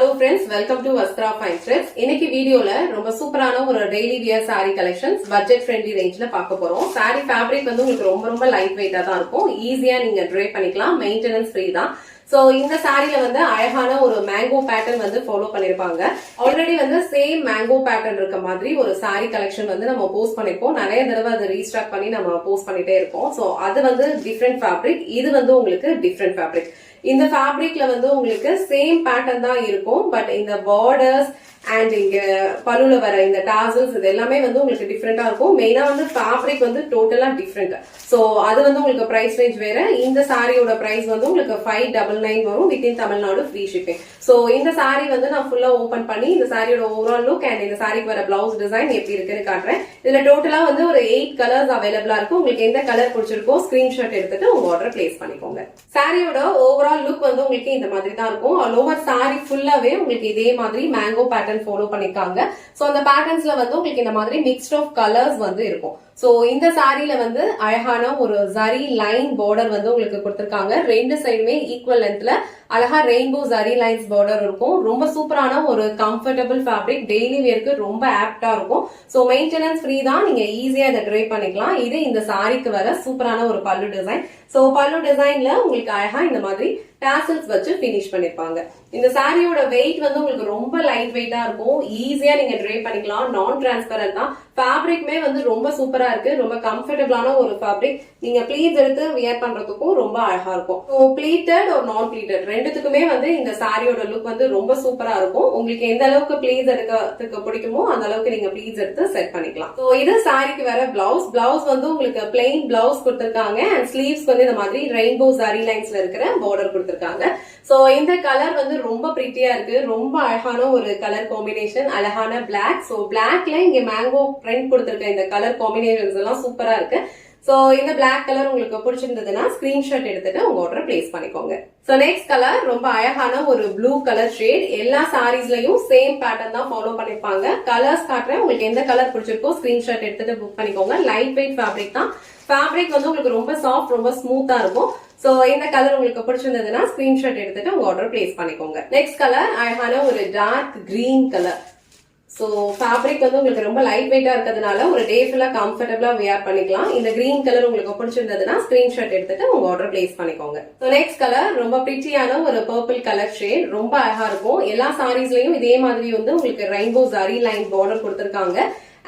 Hello friends, welcome to Vastra Fine Threads. இன்னைக்கு வீடியோல ரொம்ப சூப்பரான ஒரு daily wear saree collections budget friendly rangeல பார்க்க போறோம். saree fabric வந்து உங்களுக்கு ரொம்ப லைட் வெயிட்டா தான் இருக்கும். ஈஸியா நீங்க ட்ரை பண்ணிக்கலாம். மெயின்டெனன்ஸ் ஃப்ரீ தான். சோ இந்த சாரில வந்து அழகான ஒரு மேங்கோ பேட்டர்ன் வந்து ஃபாலோ பண்ணிருப்பாங்க. ஆல்ரெடி வந்து சேம் மேங்கோ பேட்டர்ன் இருக்க மாதிரி ஒரு சாரி கலெக்ஷன் வந்து நம்ம போஸ்ட் பண்ணிருப்போம். நிறைய தடவை அதை ரீஸ்டாக் பண்ணி நம்ம போஸ்ட் பண்ணிட்டே இருக்கோம். சோ அது வந்து டிஃப்ரெண்ட் ஃபேப்ரிக், இது வந்து உங்களுக்கு டிஃப்ரெண்ட் ஃபேப்ரிக். இந்த ஃபேப்ரிக்ல வந்து உங்களுக்கு சேம் பேட்டர்ன் தான் இருக்கும். பட் இந்த பார்டர்ஸ் அண்ட் இங்க பல்லுல வர இந்த டாசல்ஸ் இது எல்லாமே வந்து உங்களுக்கு டிஃப்ரெண்டா இருக்கும். மெயினா வந்து ஃபேப்ரிக் வந்து டோட்டலா டிஃப்ரெண்ட். சோ அது வந்து உங்களுக்கு பிரைஸ் ரேஞ்ச் வேற. இந்த சாரியோட பிரைஸ் வந்து உங்களுக்கு 599 வரும். Within Tamil Nadu free shipping. So இந்த சாரி வந்து நான் ஃபுல்லா ஓபன் பண்ணி இந்த சாரியோட ஓவரால் லுக் அண்ட் இந்த சாரிக்கு வர பிளவுஸ் டிசைன் எப்படி இருக்குன்னு காட்டுறேன். இதுல டோட்டலா வந்து ஒரு 8 கலர்ஸ் அவைலபிளா இருக்கும். உங்களுக்கு எந்த கலர் பிடிச்சிருக்கோ ஸ்கிரீன்ஷாட் எடுத்துட்டு உங்க ஆர்டர் பிளேஸ் பண்ணிக்கோங்க. சாரியோட ஓவரால் லுக் வந்து உங்களுக்கு இந்த மாதிரி தான் இருக்கும். ஆல் ஓவர் சாரி ஃபுல்லாவே உங்களுக்கு இதே மாதிரி மேங்கோ பேட்டர்ன் ஃபாலோ பண்ணிருக்காங்க. சோ அந்த பேட்டர்ன்ஸ்ல வந்து உங்களுக்கு இந்த மாதிரி மிக்ஸ்ட் ஆஃப் கலர்ஸ் வந்து இருக்கும். சோ இந்த சாரில வந்து அழகான ஒரு ஜரி லைன் பார்டர் வந்து உங்களுக்கு கொடுத்திருக்காங்க. ரெண்டு சைடுமே ஈக்குவல் லென்த்ல அழகா ரெயின்போ ஜரி லைன்ஸ் பார்டர் இருக்கும். ரொம்ப சூப்பரான ஒரு கம்ஃபர்டபிள் ஃபேப்ரிக், டெய்லி வேர்க்கு ரொம்ப ஆப்டா இருக்கும். சோ மெயின்டெனன்ஸ் ஃப்ரீ தான், நீங்க ஈஸியா இதை ட்ரை பண்ணிக்கலாம். இது இந்த சாரிக்கு வர சூப்பரான ஒரு பல்லு டிசைன். சோ பல்லு டிசைன்ல உங்களுக்கு அழகா இந்த மாதிரி டாசல்ஸ் வச்சு பினிஷ் பண்ணிருப்பாங்க. இந்த சாரியோட வெயிட் வந்து உங்களுக்கு ரொம்ப லைட் வெயிட்டா இருக்கும். ஈஸியா நீங்க ட்ரை பண்ணிக்கலாம். நான் டிரான்ஸ்பரண்ட் தான். ஃபேப்ரிக்மே வந்து ரொம்ப சூப்பரா இருக்கு. ரொம்ப கம்ஃபர்டபிளான ஒரு ஃபேப்ரிக். நீங்க ப்ளீட்ஸ் எடுத்து வியர் பண்றதுக்கும் ரொம்ப அழகா இருக்கும். ஸோ ப்ளீட்டட் ஒரு நான் ப்ளீட்டட் ரெண்டுத்துக்குமே வந்து இந்த சாரியோட லுக் வந்து ரொம்ப சூப்பரா இருக்கும். உங்களுக்கு எந்த அளவுக்கு ப்ளீட்ஸ் எடுக்கிறதுக்கு பிடிக்குமோ அந்த அளவுக்கு நீங்க ப்ளீட்ஸ் எடுத்து செட் பண்ணிக்கலாம். ஸோ இது சாரிக்கு வர பிளவுஸ். பிளவுஸ் வந்து உங்களுக்கு பிளெயின் பிளவுஸ் கொடுத்திருக்காங்க அண்ட் ஸ்லீவ்ஸ் வந்து இந்த மாதிரி ரெயின்போ ஜரி லைன்ஸ்ல இருக்கிற பார்டர் கொடுத்திருக்காங்க. சோ இந்த கலர் வந்து ரொம்ப பிரிட்டியா இருக்கு. ரொம்ப அழகான ஒரு கலர் காம்பினேஷன், அழகான பிளாக். சோ பிளாக்ல இங்க மேங்கோ பிரிண்ட் கொடுத்திருக்க இந்த கலர் காம்பினேஷன்ஸ் எல்லாம் சூப்பரா இருக்கு. சோ இந்த பிளாக் கலர் உங்களுக்கு பிடிச்சிருந்ததுன்னா ஸ்கிரீன்ஷாட் எடுத்துட்டு உங்க ஆர்டர் பிளேஸ் பண்ணிக்கோங்க. சோ நெக்ஸ்ட் கலர் ரொம்ப அழகான ஒரு ப்ளூ கலர் ஷேட். எல்லா சாரீஸ்லயும் சேம் பேட்டர்ன் தான் ஃபாலோ பண்ணிருப்பாங்க. கலர்ஸ் காட்டுறேன், உங்களுக்கு எந்த கலர் பிடிச்சிருக்கோ ஸ்கிரீன்ஷாட் எடுத்துட்டு புக் பண்ணிக்கோங்க. லைட் வெயிட் ஃபேப்ரிக் தான். ஃபேப்ரிக் வந்து உங்களுக்கு ரொம்ப சாஃப்ட், ரொம்ப ஸ்மூத்தா இருக்கும். சோ இந்த கலர் உங்களுக்கு பிடிச்சிருந்ததுன்னா ஸ்கிரீன்ஷாட் எடுத்துட்டு உங்க ஆர்டர் பிளேஸ் பண்ணிக்கோங்க. நெக்ஸ்ட் கலர் அழகான ஒரு dark green colour. So fabric வந்து உங்களுக்கு ரொம்ப லைட் வெயிட்டா இருக்கிறதுனால ஒரு டே ஃபுல்லா கம்ஃபர்டபிளா வியர் பண்ணிக்கலாம். இந்த கிரீன் கலர் உங்களுக்கு பிடிச்சிருந்ததுன்னா ஸ்கிரீன்ஷாட் எடுத்துட்டு உங்க ஆர்டர் பிளேஸ் பண்ணிக்கோங்க. சோ நெக்ஸ்ட் கலர் ரொம்ப பிரிட்டியான ஒரு பர்பிள் கலர் ஷேட். ரொம்ப அழகா இருக்கும். எல்லா சாரீஸ்லயும் இதே மாதிரி வந்து உங்களுக்கு ரெயின்போ ஜரி லைன் பார்டர் கொடுத்திருக்காங்க.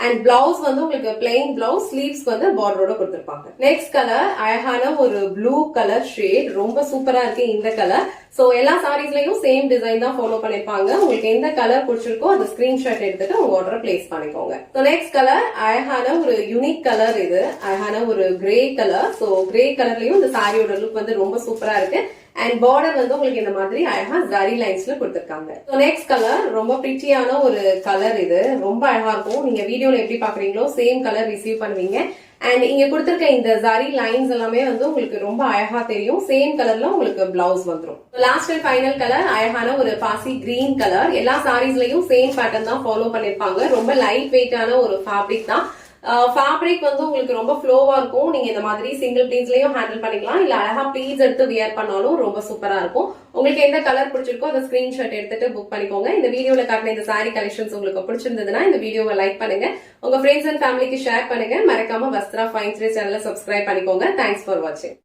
அண்ட் பிளவுஸ் வந்து உங்களுக்கு பிளெயின் பிளவுஸ், ஸ்லீவ்ஸ்க்கு வந்து பார்டரோட கொடுத்திருப்பாங்க. நெக்ஸ்ட் கலர் அழகான ஒரு ப்ளூ கலர் ஷேட். ரொம்ப சூப்பரா இருக்கு இந்த கலர். சோ எல்லா சாரீஸ்லயும் சேம் டிசைன் தான் ஃபாலோ பண்ணிருப்பாங்க. உங்களுக்கு எந்த கலர் பிடிச்சிருக்கோ அந்த ஸ்கிரீன்ஷாட் எடுத்துட்டு உங்க ஆர்டர் பிளேஸ் பண்ணிக்கோங்க. சோ நெக்ஸ்ட் கலர் அழகான ஒரு யூனிக் கலர். இது அழகான ஒரு கிரே கலர். சோ கிரே கலர்லயும் இந்த சாரியோட லுக் வந்து ரொம்ப சூப்பரா இருக்கு. அண்ட் பார்டர் வந்து உங்களுக்கு இந்த மாதிரி அழகா ஜரி லைன்ஸ்ல கொடுத்திருக்காங்க. நெக்ஸ்ட் கலர் ரொம்ப பிரிட்டியான ஒரு கலர். இது ரொம்ப அழகா இருக்கும். நீங்க வீடியோல எப்படி பாக்குறீங்களோ சேம் கலர் ரிசீவ் பண்ணுவீங்க. அண்ட் இங்க கொடுத்திருக்க இந்த ஜரி லைன்ஸ் எல்லாமே வந்து உங்களுக்கு ரொம்ப அழகா தெரியும். சேம் கலர்ல உங்களுக்கு பிளவுஸ் வந்துடும். லாஸ்ட் அண்ட் ஃபைனல் கலர் அழகான ஒரு பாசி கிரீன் கலர். எல்லா சாரீஸ்லயும் சேம் பேட்டர்ன் தான் ஃபாலோ பண்ணிருப்பாங்க. ரொம்ப லைட் வெயிட்டான ஒரு ஃபேப்ரிக் தான். ஃபேப்ரிக் வந்து உங்களுக்கு ரொம்ப ஃப்ளோவா இருக்கும். நீங்க இந்த மாதிரி சிங்கிள் ப்ளீட்ஸ்லயும் ஹேண்டில் பண்ணிக்கலாம். இல்ல அழகா ப்ளீட்ஸ் எடுத்து வியர் பண்ணாலும் ரொம்ப சூப்பரா இருக்கும். உங்களுக்கு எந்த கலர் பிடிச்சிருக்கோ அதை ஸ்கிரீன்ஷாட் எடுத்துட்டு புக் பண்ணிக்கோங்க. இந்த வீடியோல காட்டின இந்த சாரி கலெக்ஷன்ஸ் உங்களுக்கு பிடிச்சிருந்ததுன்னா இந்த வீடியோவை லைக் பண்ணுங்க, உங்க ஃப்ரெண்ட்ஸ் அண்ட் ஃபேமிலிக்கு ஷேர் பண்ணுங்க. மறக்காம வஸ்த்ரா ஃபைன் த்ரெட்ஸ் சேனலை சப்ஸ்கிரைப் பண்ணிக்கோங்க. தேங்க்ஸ் ஃபார் வாட்சிங்.